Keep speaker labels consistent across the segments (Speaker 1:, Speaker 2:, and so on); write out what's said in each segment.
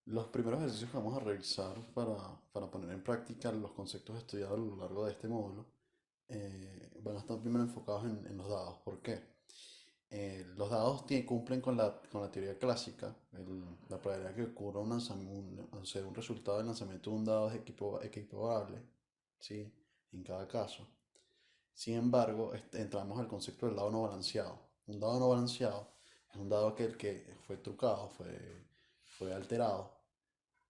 Speaker 1: Los primeros ejercicios que vamos a revisar para poner en práctica los conceptos estudiados a lo largo de este módulo van a estar primero enfocados en los dados. ¿Por qué? Los dados cumplen con la teoría clásica. La probabilidad que ocurra un resultado del lanzamiento de un dado es equiprobable, ¿sí? En cada caso. Sin embargo, entramos al concepto del dado no balanceado. Un dado no balanceado es un dado que fue trucado, fue alterado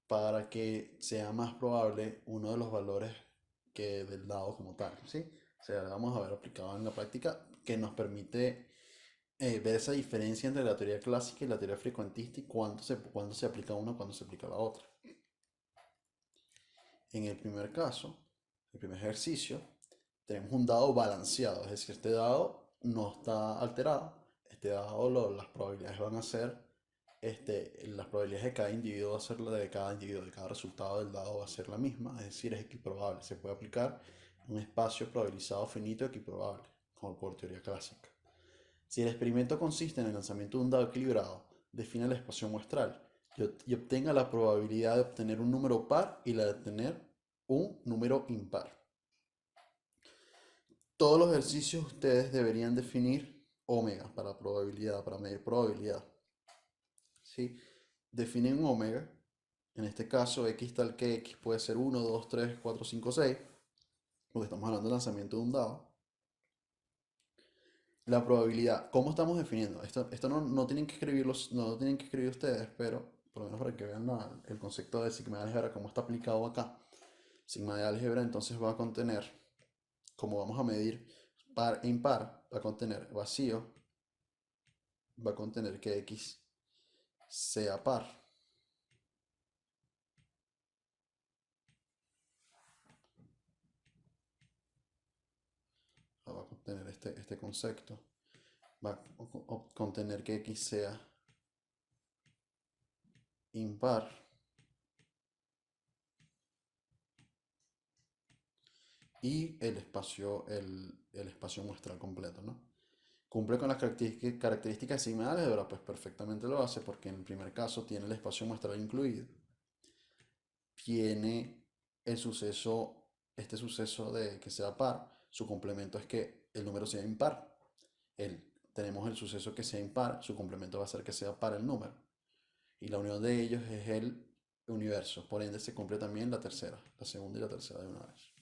Speaker 1: para que sea más probable uno de los valores que del dado como tal, ¿sí? O sea, vamos a ver aplicado en la práctica que nos permite ver esa diferencia entre la teoría clásica y la teoría frecuentista y cuándo se aplica una, cuándo se aplica la otra. En el primer caso, el primer ejercicio, tenemos un dado balanceado, es decir, este dado no está alterado, este dado las probabilidades van a ser, las probabilidades de cada individuo va a ser la de cada individuo, de cada resultado del dado va a ser la misma, es decir, es equiprobable, se puede aplicar un espacio probabilizado finito equiprobable, como por teoría clásica. Si el experimento consiste en el lanzamiento de un dado equilibrado, define el espacio muestral y obtenga la probabilidad de obtener un número par y la de obtener un número impar. Todos los ejercicios ustedes deberían definir omega para probabilidad, para medir probabilidad. ¿Sí? Definen un omega. En este caso, x tal que x puede ser 1, 2, 3, 4, 5, 6, porque estamos hablando del lanzamiento de un dado. La probabilidad, ¿cómo estamos definiendo? Esto no tienen que escribirlos, no lo tienen que escribir ustedes, pero por lo menos para que vean el concepto de sigma de álgebra, cómo está aplicado acá. Sigma de álgebra entonces va a contener, como vamos a medir par e impar, va a contener vacío, va a contener que x sea par. Va a contener este concepto. Va a contener que x sea impar y el espacio muestral completo, ¿no? Cumple con las características de sigma de álgebra, pues perfectamente lo hace porque en el primer caso tiene el espacio muestral incluido, tiene este suceso de que sea par, su complemento es que el número sea impar. Tenemos el suceso que sea impar, su complemento va a ser que sea par el número. Y la unión de ellos es el universo, por ende se cumple también la segunda y la tercera de una vez.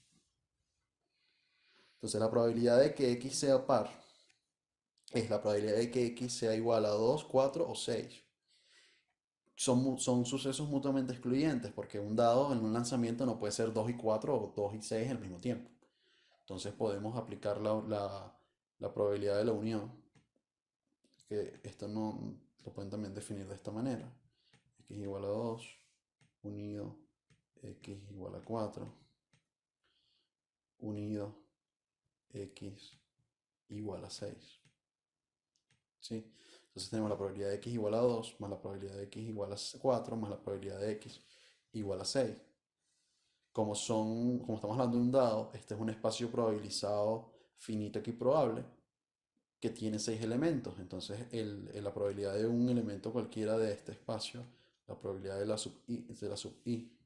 Speaker 1: Entonces la probabilidad de que x sea par es la probabilidad de que x sea igual a 2, 4 o 6. Son sucesos mutuamente excluyentes porque un dado en un lanzamiento no puede ser 2 y 4 o 2 y 6 al mismo tiempo. Entonces podemos aplicar la probabilidad de la unión, que esto no lo pueden también definir de esta manera. X igual a 2 unido x igual a 4 unido x igual a 6. ¿Sí? Entonces tenemos la probabilidad de x igual a 2 más la probabilidad de x igual a 4 más la probabilidad de x igual a 6. Como estamos hablando de un dado, este es un espacio probabilizado finito equiprobable que tiene 6 elementos. Entonces la probabilidad de un elemento cualquiera de este espacio, la probabilidad de la sub i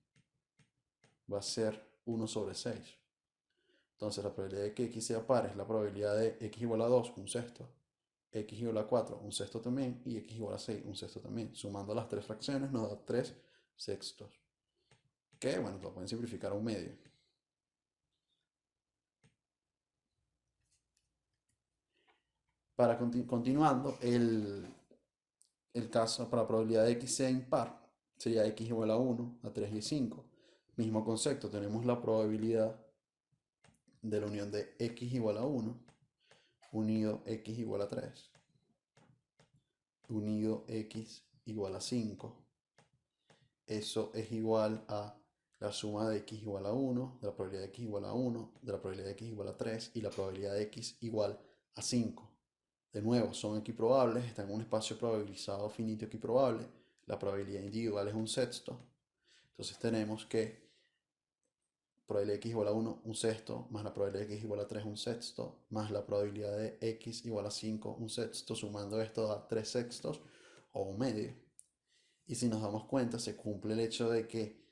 Speaker 1: va a ser 1/6. Entonces la probabilidad de que x sea par es la probabilidad de x igual a 2, un sexto, x igual a 4, un sexto también, y x igual a 6, un sexto también. Sumando las tres fracciones nos da 3 sextos. Que bueno, lo pueden simplificar a un medio. Continuando, el caso para la probabilidad de x sea impar sería x igual a 1, a 3 y 5. Mismo concepto, tenemos la probabilidad de la unión de x igual a 1 unido x igual a 3 unido x igual a 5. Eso es igual a la suma de x igual a 1, de la probabilidad de x igual a 1, de la probabilidad de x igual a 3 y la probabilidad de x igual a 5. De nuevo, son equiprobables, están en un espacio probabilizado finito equiprobable. La probabilidad individual es un sexto. Entonces tenemos que probabilidad de x igual a 1, un sexto, más la probabilidad de x igual a 3, un sexto, más la probabilidad de x igual a 5, un sexto. Sumando esto da 3 sextos o un medio. Y si nos damos cuenta, se cumple el hecho de que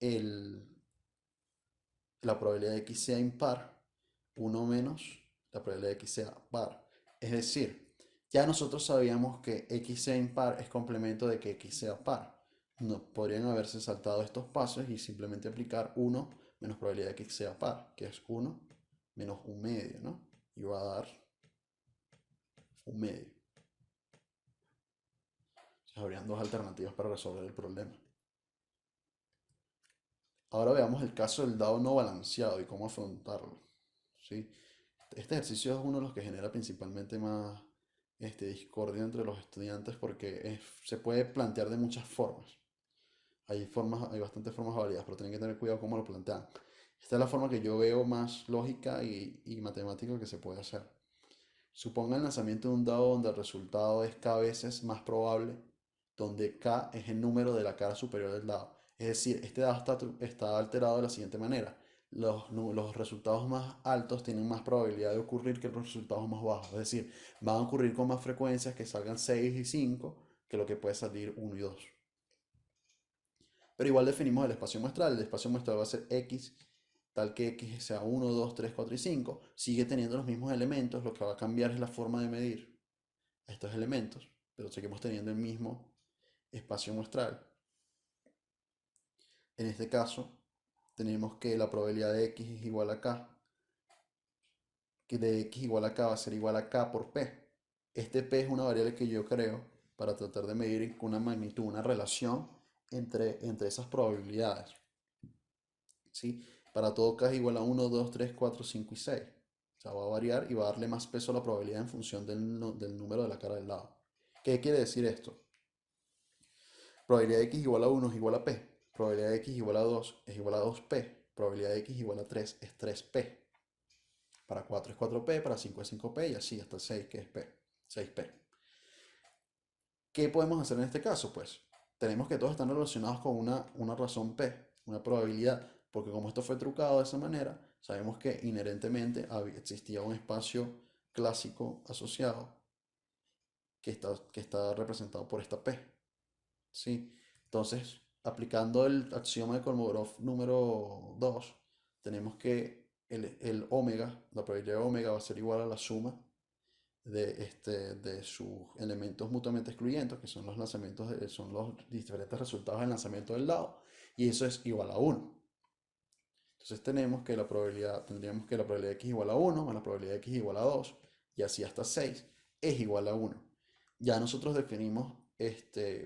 Speaker 1: el, la probabilidad de X sea impar, uno menos la probabilidad de X sea par. Es decir, ya nosotros sabíamos que X sea impar es complemento de que X sea par. No, podrían haberse saltado estos pasos y simplemente aplicar 1 menos probabilidad de que X sea par, que es 1 menos un medio, ¿no? Y va a dar un medio. O sea, habrían dos alternativas para resolver el problema. Ahora veamos el caso del dado no balanceado y cómo afrontarlo. ¿Sí? Este ejercicio es uno de los que genera principalmente más discordia entre los estudiantes porque se puede plantear de muchas formas. Hay bastantes formas válidas, pero tienen que tener cuidado cómo lo plantean. Esta es la forma que yo veo más lógica y matemática que se puede hacer. Suponga el lanzamiento de un dado donde el resultado es k veces más probable, donde k es el número de la cara superior del dado. Es decir, este dado está alterado de la siguiente manera. Los resultados más altos tienen más probabilidad de ocurrir que los resultados más bajos. Es decir, van a ocurrir con más frecuencias que salgan 6 y 5 que lo que puede salir 1 y 2. Pero igual definimos el espacio muestral. El espacio muestral va a ser x, tal que x sea 1, 2, 3, 4 y 5. Sigue teniendo los mismos elementos, lo que va a cambiar es la forma de medir estos elementos, pero seguimos teniendo el mismo espacio muestral. En este caso, tenemos que la probabilidad de x es igual a k, que de x igual a k va a ser igual a k por p. Este p es una variable que yo creo para tratar de medir una magnitud, una relación entre esas probabilidades. ¿Sí? Para todo k es igual a 1, 2, 3, 4, 5 y 6. O sea, va a variar y va a darle más peso a la probabilidad en función del número de la cara del lado. ¿Qué quiere decir esto? Probabilidad de x igual a 1 es igual a p. Probabilidad de x igual a 2 es igual a 2p. Probabilidad de x igual a 3 es 3p. Para 4 es 4p, para 5 es 5p y así hasta el 6 que es p. 6p. ¿Qué podemos hacer en este caso? Pues tenemos que todos están relacionados con una razón p, una probabilidad, porque como esto fue trucado de esa manera, sabemos que inherentemente existía un espacio clásico asociado que está representado por esta p. ¿Sí? Entonces, aplicando el axioma de Kolmogorov número 2, tenemos que el omega, la probabilidad de omega va a ser igual a la suma de sus elementos mutuamente excluyentes, que son los lanzamientos, son los diferentes resultados del lanzamiento del dado, y eso es igual a 1. Entonces tendríamos que la probabilidad de x igual a 1 más la probabilidad de x igual a 2, y así hasta 6, es igual a 1. Ya nosotros definimos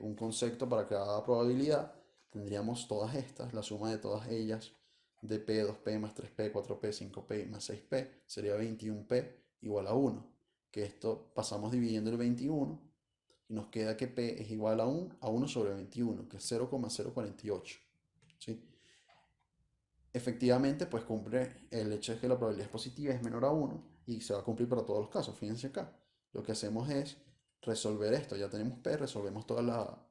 Speaker 1: un concepto para cada probabilidad. Tendríamos todas estas, la suma de todas ellas, de p, 2p más 3p, 4p, 5p más 6p, sería 21p igual a 1. Que esto pasamos dividiendo el 21 y nos queda que p es igual a 1 sobre 21, que es 0,048. ¿Sí? Efectivamente, pues cumple el hecho de que la probabilidad es positiva, es menor a 1 y se va a cumplir para todos los casos. Fíjense acá. Lo que hacemos es resolver esto. Ya tenemos P, resolvemos todas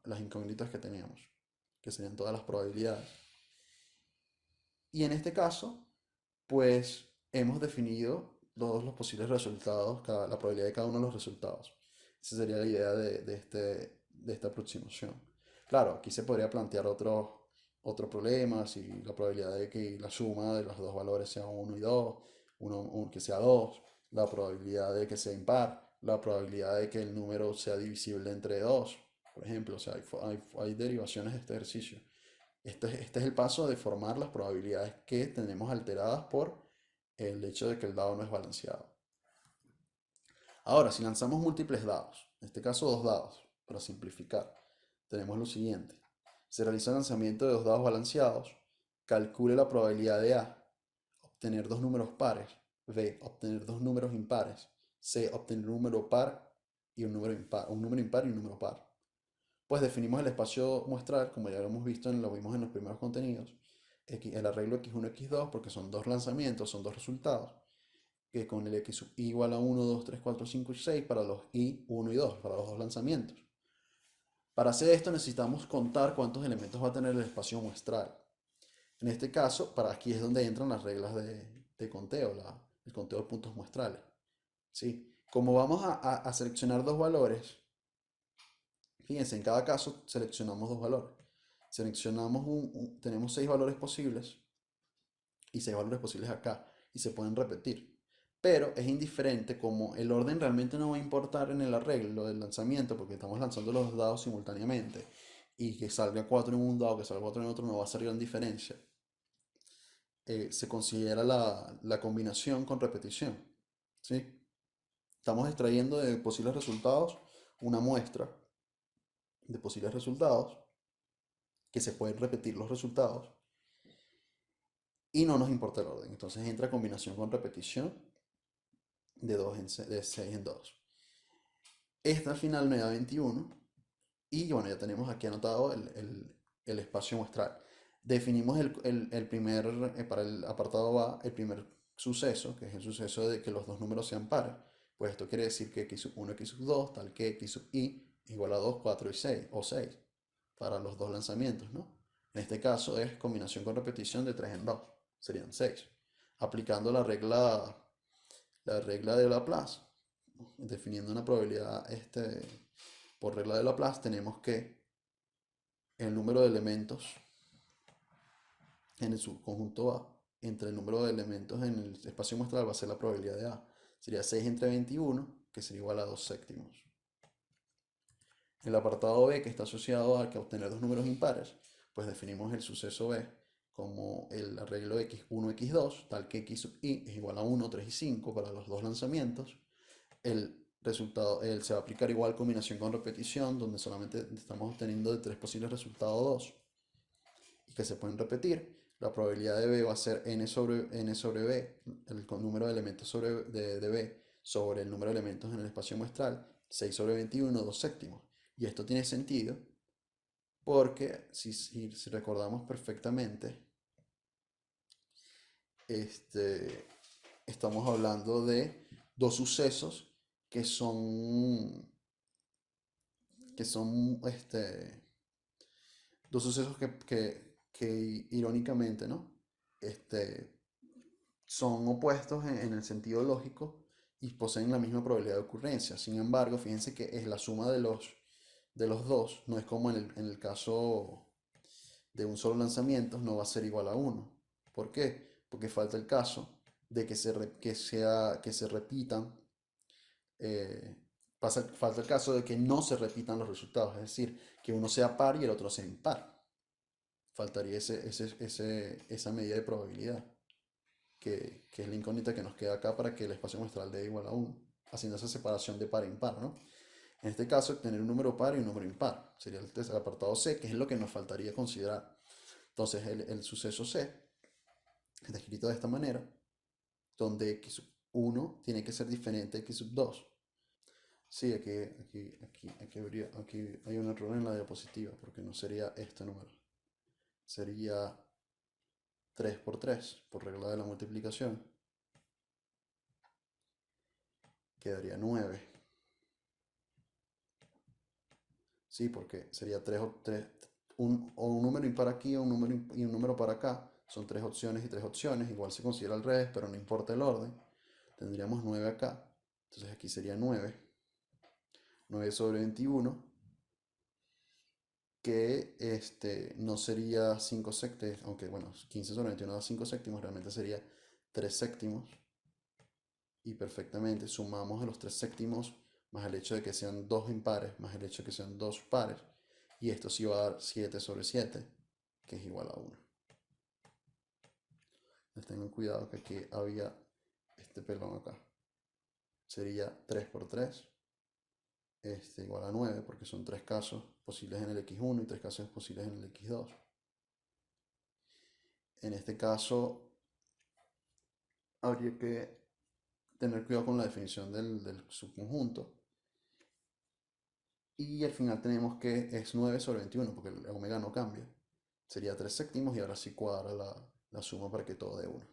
Speaker 1: las incógnitas que teníamos, que serían todas las probabilidades. Y en este caso, pues hemos definido todos los posibles resultados, la probabilidad de cada uno de los resultados. Esa sería la idea de esta aproximación. Claro, aquí se podría plantear otro problema, si la probabilidad de que la suma de los dos valores sea 1 y 2, que sea 2, la probabilidad de que sea impar, la probabilidad de que el número sea divisible entre 2, por ejemplo. O sea, hay derivaciones de este ejercicio. Este es el paso de formar las probabilidades que tenemos alteradas por el hecho de que el dado no es balanceado. Ahora, si lanzamos múltiples dados, en este caso dos dados, para simplificar, tenemos lo siguiente. Se realiza el lanzamiento de dos dados balanceados, calcule la probabilidad de A, obtener dos números pares, B, obtener dos números impares, C, obtener un número par y un número impar y un número par. Pues definimos el espacio muestral, como ya lo hemos visto, lo vimos en los primeros contenidos, el arreglo x1, x2, porque son dos lanzamientos, son dos resultados, que con el x sub i igual a 1, 2, 3, 4, 5 y 6 para los i, 1 y 2, para los dos lanzamientos. Para hacer esto necesitamos contar cuántos elementos va a tener el espacio muestral. En este caso, para aquí es donde entran las reglas de conteo, el conteo de puntos muestrales. ¿Sí? Como vamos a seleccionar dos valores, Fíjense, en cada caso seleccionamos dos valores. Seleccionamos tenemos 6 valores posibles y 6 valores posibles acá y se pueden repetir. Pero es indiferente como el orden realmente no va a importar en el arreglo del lanzamiento porque estamos lanzando los dados simultáneamente y que salga 4 en un dado, que salga 4 en otro no va a hacer gran diferencia. Se considera la combinación con repetición. ¿Sí? Estamos extrayendo de posibles resultados una muestra de posibles resultados que se pueden repetir los resultados y no nos importa el orden. Entonces entra combinación con repetición de 6 en 2. Esta al final me da 21 y bueno, ya tenemos aquí anotado el espacio muestral. Definimos el primer, para el apartado A, el primer suceso, que es el suceso de que los dos números sean pares. Pues esto quiere decir que x sub 1, x sub 2, tal que x sub i igual a 2, 4 y 6, o 6, para los dos lanzamientos, ¿no? En este caso es combinación con repetición de 3 en 2, serían 6. Aplicando la regla de Laplace, definiendo una probabilidad por regla de Laplace, tenemos que el número de elementos en el subconjunto A entre el número de elementos en el espacio muestral va a ser la probabilidad de A. Sería 6 entre 21, que sería igual a 2 séptimos. El apartado B, que está asociado a que obtener dos números impares, pues definimos el suceso B como el arreglo x1, x2, tal que x sub i es igual a 1, 3 y 5 para los dos lanzamientos. El resultado se va a aplicar igual combinación con repetición, donde solamente estamos obteniendo de tres posibles resultados 2 y que se pueden repetir. La probabilidad de B va a ser n sobre B, el número de elementos de B sobre el número de elementos en el espacio muestral, 6 sobre 21, 2 séptimos. Y esto tiene sentido porque si recordamos perfectamente, este, estamos hablando de dos sucesos que son, que son dos sucesos que irónicamente, ¿no? Este, son opuestos en el sentido lógico y poseen la misma probabilidad de ocurrencia. Sin embargo, fíjense que es la suma de los dos, no es como en el caso de un solo lanzamiento, no va a ser igual a 1. ¿Por qué? Porque falta el caso de que se repitan, eh, falta el caso de que no se repitan los resultados, es decir, que uno sea par y el otro sea impar. Faltaría esa medida de probabilidad, que es la incógnita que nos queda acá para que el espacio muestral dé igual a 1, haciendo esa separación de par a impar, ¿no? En este caso, tener un número par y un número impar. Sería el apartado C, que es lo que nos faltaría considerar. Entonces, el suceso C está escrito de esta manera, donde x sub 1 tiene que ser diferente a x sub 2. Sí, aquí hay un error en la diapositiva, porque no sería este número. Sería 3 por 3, por regla de la multiplicación. Quedaría 9. Sí, porque sería 3 o un número impar aquí o y un número para acá. Son tres opciones y tres opciones. Igual se considera al revés, pero no importa el orden. Tendríamos 9 acá. Entonces aquí sería 9. 9 sobre 21. Que no sería 5 séptimos. Aunque bueno, 15 sobre 21 da 5 séptimos. Realmente sería 3 séptimos. Y perfectamente sumamos de los 3 séptimos más el hecho de que sean dos impares, más el hecho de que sean dos pares. Y esto sí va a dar 7 sobre 7, que es igual a 1. Les tengan cuidado que aquí había este pelón acá. Sería 3 por 3, igual a 9, porque son tres casos posibles en el x1 y tres casos posibles en el x2. En este caso, habría que tener cuidado con la definición del subconjunto. Y al final tenemos que es 9 sobre 21, porque el omega no cambia. Sería 3 séptimos y ahora sí cuadra la suma para que todo dé 1.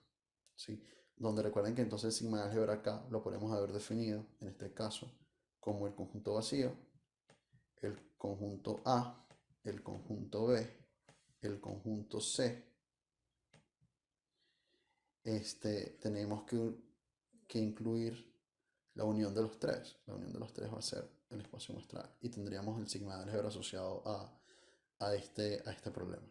Speaker 1: ¿Sí? Donde recuerden que entonces el sigma de álgebra acá lo podemos haber definido, en este caso, como el conjunto vacío, el conjunto A, el conjunto B, el conjunto C. Tenemos que incluir la unión de los tres. La unión de los tres va a ser el espacio muestral y tendríamos el sigma de álgebra asociado a este problema.